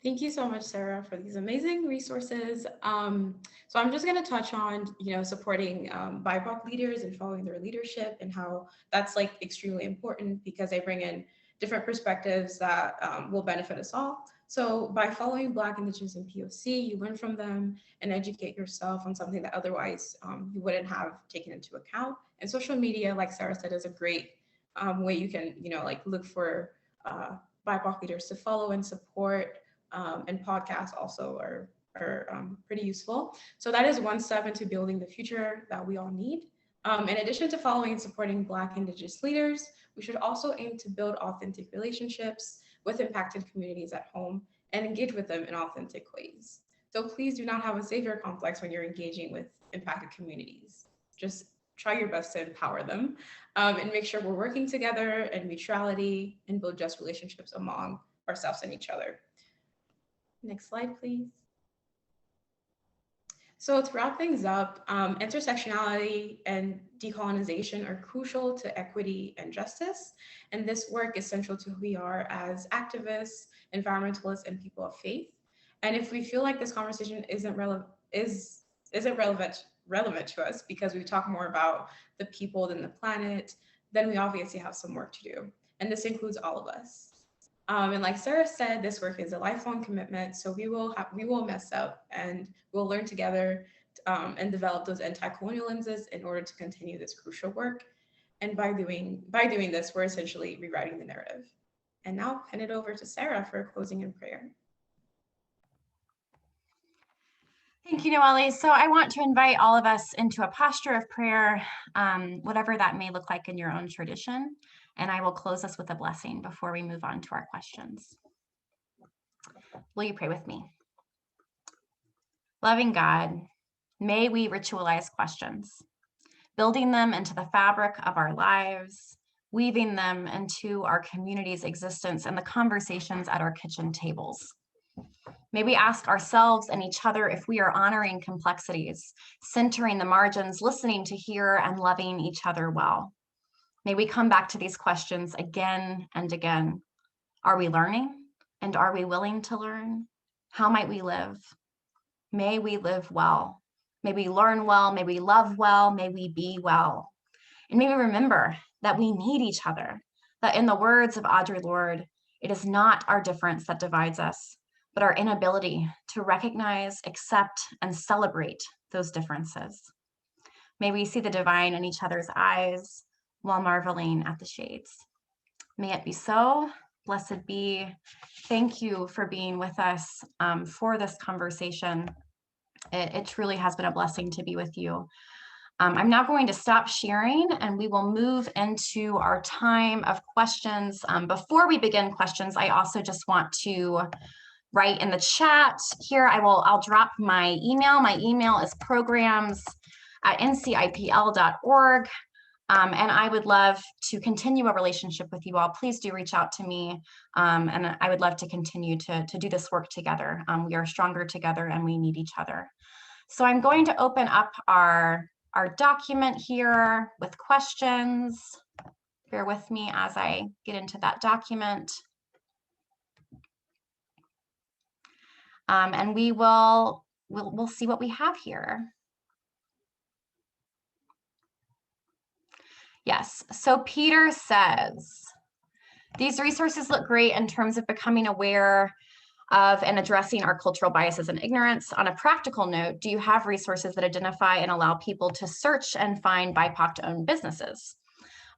Thank you so much, Sarah, for these amazing resources. So I'm just going to touch on, supporting BIPOC leaders and following their leadership, and how that's like extremely important because they bring in different perspectives that will benefit us all. So by following Black, Indigenous, and POC, you learn from them and educate yourself on something that otherwise you wouldn't have taken into account. And social media, like Sarah said, is a great way you can, look for BIPOC leaders to follow and support. And podcasts also are pretty useful. So that is one step into building the future that we all need. In addition to following and supporting Black, Indigenous leaders, we should also aim to build authentic relationships with impacted communities at home and engage with them in authentic ways. So please do not have a savior complex when you're engaging with impacted communities. Just try your best to empower them and make sure we're working together in mutuality and build just relationships among ourselves and each other. Next slide, please. So to wrap things up, intersectionality and decolonization are crucial to equity and justice. And this work is central to who we are as activists, environmentalists, and people of faith. And if we feel like this conversation isn't relevant to us because we talk more about the people than the planet, then we obviously have some work to do. And this includes all of us. And like Sarah said, this work is a lifelong commitment. So we will mess up and we'll learn together and develop those anti-colonial lenses in order to continue this crucial work. And by doing this, we're essentially rewriting the narrative. And now I'll hand it over to Sarah for a closing and prayer. Thank you, Noely. So I want to invite all of us into a posture of prayer, whatever that may look like in your own tradition. And I will close us with a blessing before we move on to our questions. Will you pray with me? Loving God, may we ritualize questions, building them into the fabric of our lives, weaving them into our community's existence and the conversations at our kitchen tables. May we ask ourselves and each other if we are honoring complexities, centering the margins, listening to hear, and loving each other well. May we come back to these questions again and again. Are we learning? And are we willing to learn? How might we live? May we live well. May we learn well. May we love well. May we be well. And may we remember that we need each other, that in the words of Audre Lorde, it is not our difference that divides us, but our inability to recognize, accept, and celebrate those differences. May we see the divine in each other's eyes while marveling at the shades. May it be so. Blessed be. Thank you for being with us for this conversation. It truly has been a blessing to be with you. I'm now going to stop sharing and we will move into our time of questions. Before we begin questions, I also just want to write in the chat here. I'll drop my email. My email is programs@ncipl.org. And I would love to continue a relationship with you all. Please do reach out to me. And I would love to continue to do this work together. We are stronger together and we need each other. So I'm going to open up our document here with questions. Bear with me as I get into that document. And we'll see what we have here. Yes, so Peter says, these resources look great in terms of becoming aware of and addressing our cultural biases and ignorance. On a practical note, do you have resources that identify and allow people to search and find BIPOC-owned businesses?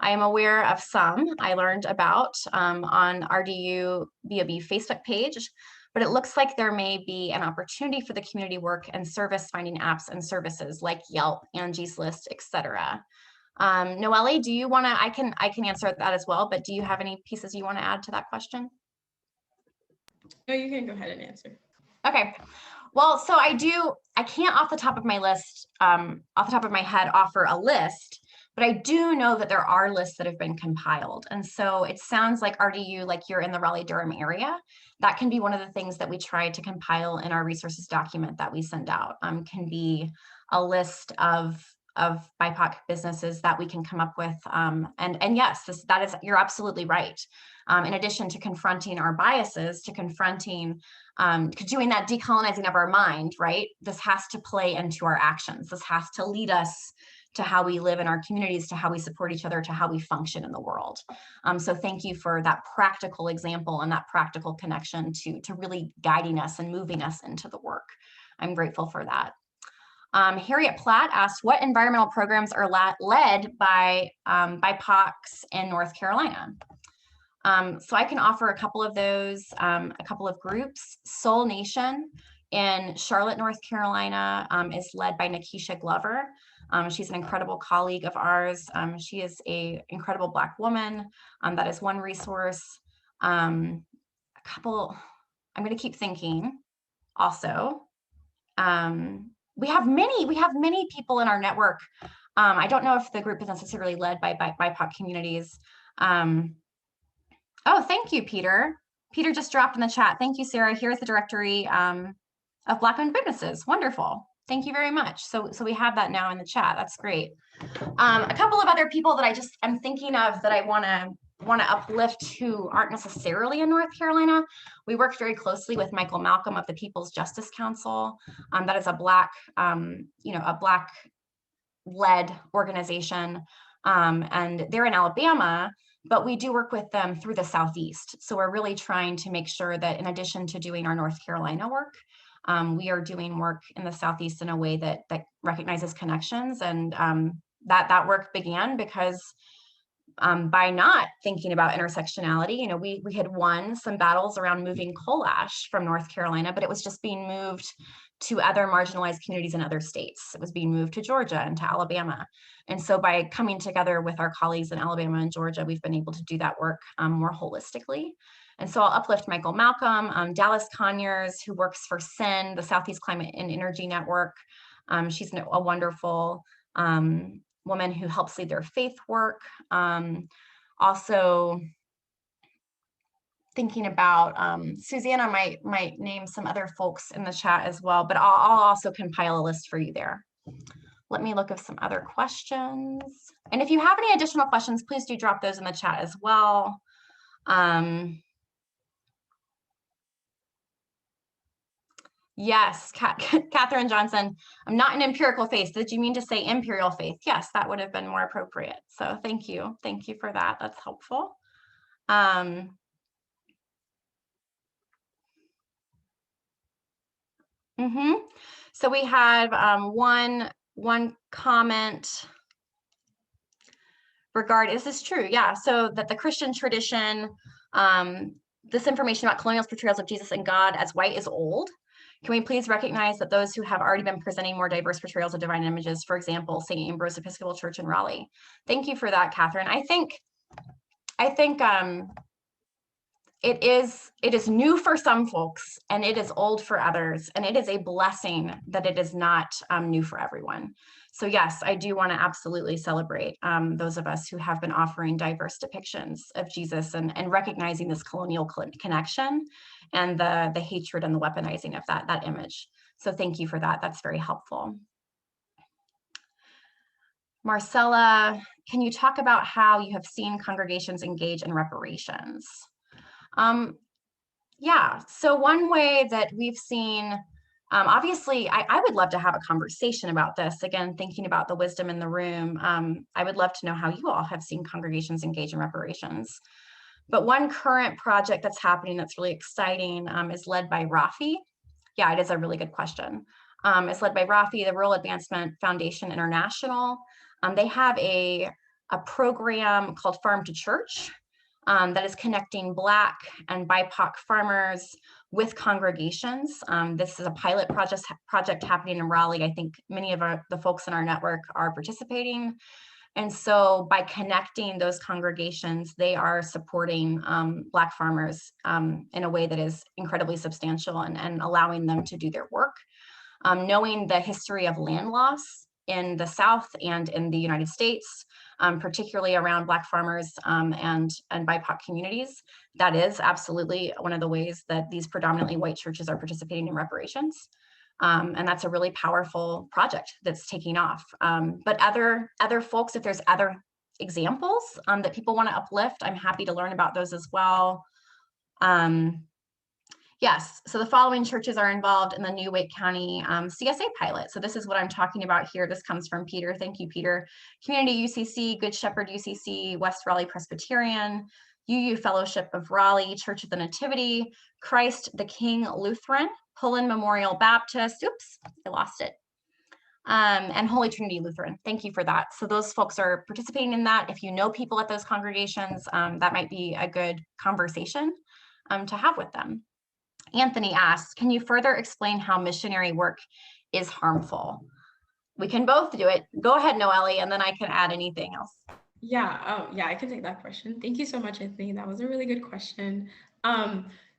I am aware of some I learned about on RDU BOB Facebook page, but it looks like there may be an opportunity for the community work and service finding apps and services like Yelp, Angie's List, etc. Noely, do you want to, I can answer that as well, but do you have any pieces you want to add to that question? No, you can go ahead and answer. Okay, well, so I can't off the top of my list, off the top of my head, offer a list, but I do know that there are lists that have been compiled. And so it sounds like RDU, like you're in the Raleigh-Durham area. That can be one of the things that we try to compile in our resources document that we send out, can be a list of BIPOC businesses that we can come up with. And yes, you're absolutely right. In addition to confronting our biases, to confronting, doing that decolonizing of our mind, right? This has to play into our actions. This has to lead us to how we live in our communities, to how we support each other, to how we function in the world. So thank you for that practical example and that practical connection to really guiding us and moving us into the work. I'm grateful for that. Harriet Platt asked, what environmental programs are led by BIPOCs in North Carolina? So I can offer a couple of those, a couple of groups. Soul Nation in Charlotte, North Carolina is led by Nikisha Glover. She's an incredible colleague of ours. She is an incredible Black woman. That is one resource. A couple, I'm going to keep thinking also. We have many people in our network. I don't know if the group is necessarily led by BIPOC communities. Oh, thank you, Peter. Peter just dropped in the chat. Thank you, Sarah. Here's the directory of Black-owned businesses. Wonderful. Thank you very much. So we have that now in the chat. That's great. A couple of other people that I'm thinking of that I want to uplift who aren't necessarily in North Carolina. We work very closely with Michael Malcolm of the People's Justice Council. That is a Black, a Black-led organization, and they're in Alabama, but we do work with them through the Southeast. So we're really trying to make sure that in addition to doing our North Carolina work, we are doing work in the Southeast in a way that recognizes connections. And that work began because by not thinking about intersectionality, we had won some battles around moving coal ash from North Carolina, but it was just being moved to other marginalized communities in other states. It was being moved to Georgia and to Alabama. And so by coming together with our colleagues in Alabama and Georgia, we've been able to do that work more holistically. And so I'll uplift Michael Malcolm, Dallas Conyers, who works for SIN, the Southeast Climate and Energy Network. She's a wonderful woman who helps lead their faith work. Also thinking about, Susanna might name some other folks in the chat as well, but I'll also compile a list for you there. Let me look at some other questions. And if you have any additional questions, please do drop those in the chat as well. Yes, Catherine Johnson, I'm not an empirical faith. Did you mean to say imperial faith? Yes, that would have been more appropriate. So thank you. Thank you for that. That's helpful. So we have one one comment is this true? Yeah, so that the Christian tradition, this information about colonial portrayals of Jesus and God as white is old. Can we please recognize that those who have already been presenting more diverse portrayals of divine images, for example, St. Ambrose Episcopal Church in Raleigh? Thank you for that, Catherine. I think it is new for some folks and it is old for others, and it is a blessing that it is not new for everyone. So yes, I do want to absolutely celebrate those of us who have been offering diverse depictions of Jesus and recognizing this colonial connection and the hatred and the weaponizing of that image. So thank you for that. That's very helpful. Marcella, can you talk about how you have seen congregations engage in reparations? Yeah, so one way that we've seen, obviously, I would love to have a conversation about this. Again, thinking about the wisdom in the room, I would love to know how you all have seen congregations engage in reparations. But one current project that's happening that's really exciting is led by Rafi. Yeah, it is a really good question. It's led by Rafi, the Rural Advancement Foundation International. They have a program called Farm to Church that is connecting Black and BIPOC farmers with congregations. This is a pilot project happening in Raleigh. I think many of the folks in our network are participating. And so by connecting those congregations, they are supporting Black farmers in a way that is incredibly substantial and allowing them to do their work. Knowing the history of land loss in the South and in the United States, particularly around Black farmers and BIPOC communities, that is absolutely one of the ways that these predominantly white churches are participating in reparations. And that's a really powerful project that's taking off. But other folks, if there's other examples that people want to uplift, I'm happy to learn about those as well. Yes, so the following churches are involved in the New Wake County CSA pilot. So this is what I'm talking about here. This comes from Peter. Thank you, Peter. Community UCC, Good Shepherd UCC, West Raleigh Presbyterian, UU Fellowship of Raleigh, Church of the Nativity, Christ the King Lutheran, Pullen Memorial Baptist, oops, I lost it, and Holy Trinity Lutheran. Thank you for that. So those folks are participating in that. If you know people at those congregations, that might be a good conversation to have with them. Anthony asks, can you further explain how missionary work is harmful? We can both do it. Go ahead, Noely, and then I can add anything else. Yeah, I can take that question. Thank you so much, Anthony. That was a really good question.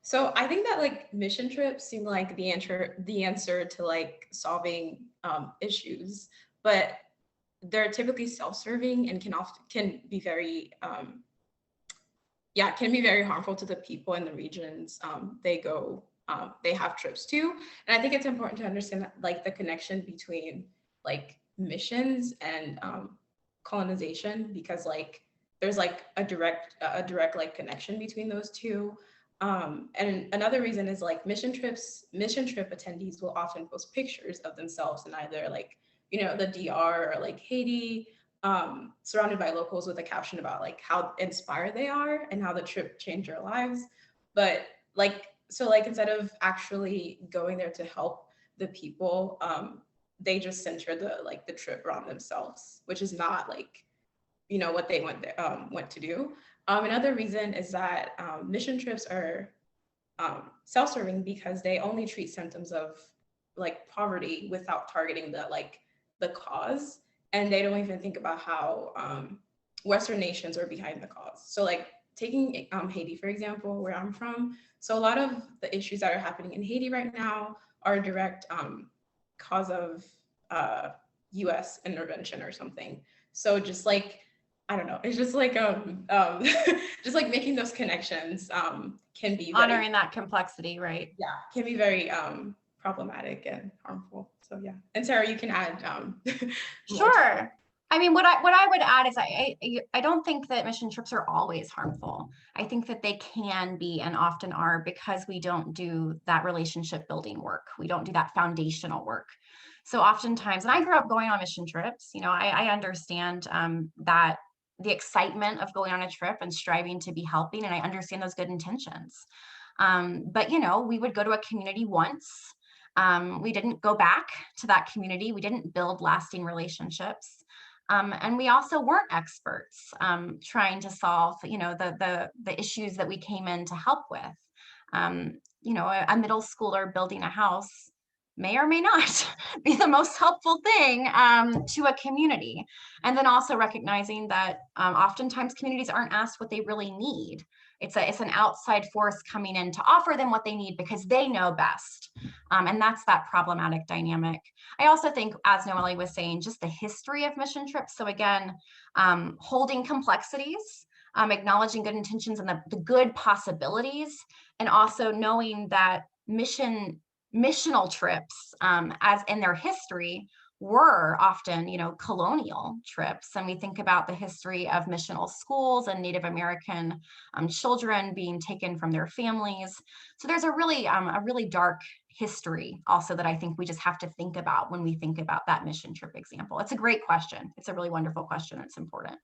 So I think that like mission trips seem like the answer to like solving issues, but they're typically self-serving and can be very harmful to the people in the regions they have trips to. And I think it's important to understand like the connection between like missions and colonization, because like there's like a direct like connection between those two. And another reason is like mission trip attendees will often post pictures of themselves in either like, the DR or like Haiti, surrounded by locals with a caption about like how inspired they are and how the trip changed their lives. But like, so like instead of actually going there to help the people, they just center the trip around themselves, which is not like, what they went to do. Another reason is that mission trips are self-serving because they only treat symptoms of like poverty without targeting the cause. And they don't even think about how Western nations are behind the cause. So like taking Haiti, for example, where I'm from. So a lot of the issues that are happening in Haiti right now are a direct cause of US intervention or something. So just like, I don't know, it's just like just like making those connections can be honoring that complexity, right? Yeah, can be very problematic and harmful. So yeah, and Sarah, you can add. Sure. I mean, what I would add is I don't think that mission trips are always harmful. I think that they can be and often are because we don't do that relationship building work. We don't do that foundational work. So oftentimes, and I grew up going on mission trips, I understand that the excitement of going on a trip and striving to be helping, and I understand those good intentions. But we would go to a community once. We didn't go back to that community. We didn't build lasting relationships. And we also weren't experts trying to solve, the issues that we came in to help with. A middle schooler building a house may or may not be the most helpful thing to a community. And then also recognizing that oftentimes communities aren't asked what they really need. It's an outside force coming in to offer them what they need because they know best. And that's that problematic dynamic. I also think, as Noely was saying, just the history of mission trips. So again, holding complexities, acknowledging good intentions and the good possibilities, and also knowing that missional trips, as in their history, were often, colonial trips. And we think about the history of missional schools and Native American children being taken from their families. So there's a really dark history also that I think we just have to think about when we think about that mission trip example. It's a great question. It's a really wonderful question. It's important.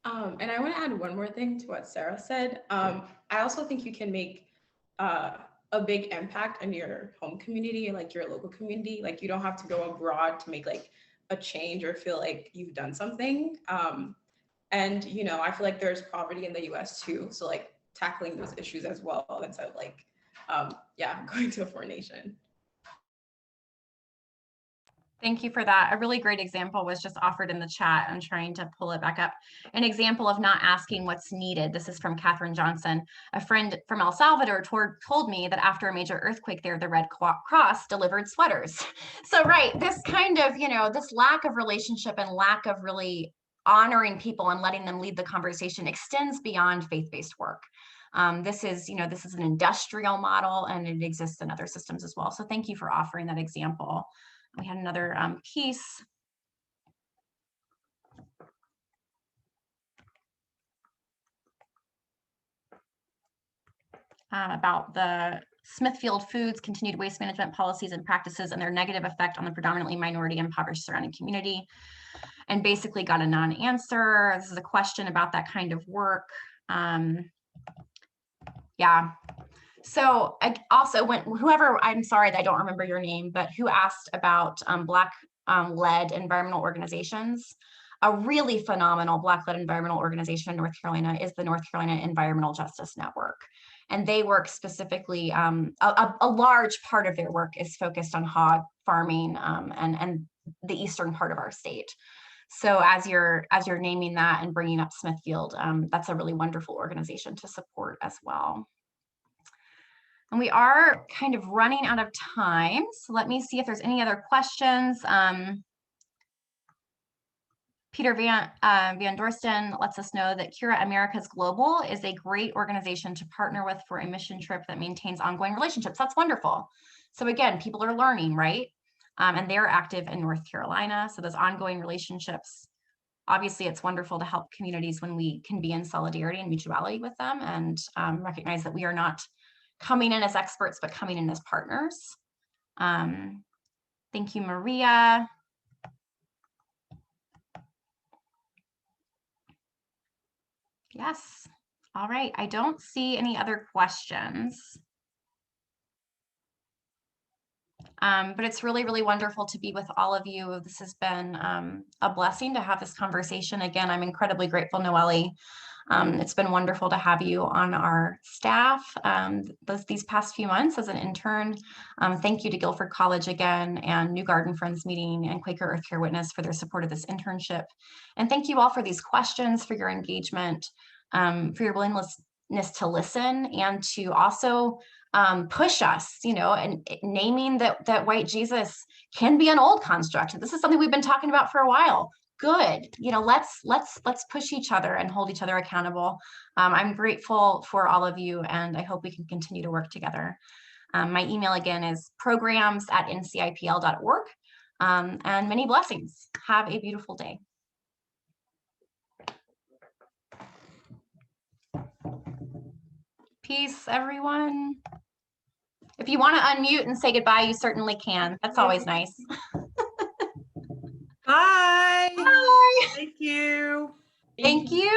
And I want to add one more thing to what Sarah said. I also think you can make a big impact on your home community, like your local community. Like you don't have to go abroad to make like a change or feel like you've done something. And I feel like there's poverty in the US too. So like tackling those issues as well instead of like, going to a foreign nation. Thank you for that. A really great example was just offered in the chat. I'm trying to pull it back up. An example of not asking what's needed. This is from Catherine Johnson. A friend from El Salvador told me that after a major earthquake there, the Red Cross delivered sweaters. So right, this kind of, this lack of relationship and lack of really honoring people and letting them lead the conversation extends beyond faith-based work. This is an industrial model and it exists in other systems as well. So thank you for offering that example. We had another piece about the Smithfield Foods continued waste management policies and practices and their negative effect on the predominantly minority impoverished surrounding community, and basically got a non-answer. This is a question about that kind of work. Yeah. So I also whoever, I'm sorry that I don't remember your name, but who asked about Black-led environmental organizations. A really phenomenal Black-led environmental organization in North Carolina is the North Carolina Environmental Justice Network. And they work specifically, a large part of their work is focused on hog farming and the eastern part of our state. So as you're naming that and bringing up Smithfield, that's a really wonderful organization to support as well. And we are kind of running out of time. So let me see if there's any other questions. Peter Van Dorsten lets us know that Cura Americas Global is a great organization to partner with for a mission trip that maintains ongoing relationships. That's wonderful. So again, people are learning, right? And they're active in North Carolina. So those ongoing relationships, obviously it's wonderful to help communities when we can be in solidarity and mutuality with them and recognize that we are not coming in as experts, but coming in as partners. Thank you, Maria. Yes. All right. I don't see any other questions. But it's really, really wonderful to be with all of you. This has been a blessing to have this conversation. Again, I'm incredibly grateful, Noely. It's been wonderful to have you on our staff these past few months as an intern. Thank you to Guilford College again, and New Garden Friends Meeting and Quaker Earth Care Witness for their support of this internship. And thank you all for these questions, for your engagement, for your willingness to listen, and to also push us, and naming that white Jesus can be an old construct. This is something we've been talking about for a while. Good, let's push each other and hold each other accountable. I'm grateful for all of you, and I hope we can continue to work together. My email again is programs@ncipl.org, and many blessings. Have a beautiful day. Peace, everyone. If you want to unmute and say goodbye, you certainly can. That's always nice. Bye. Bye. Thank you. Thank you.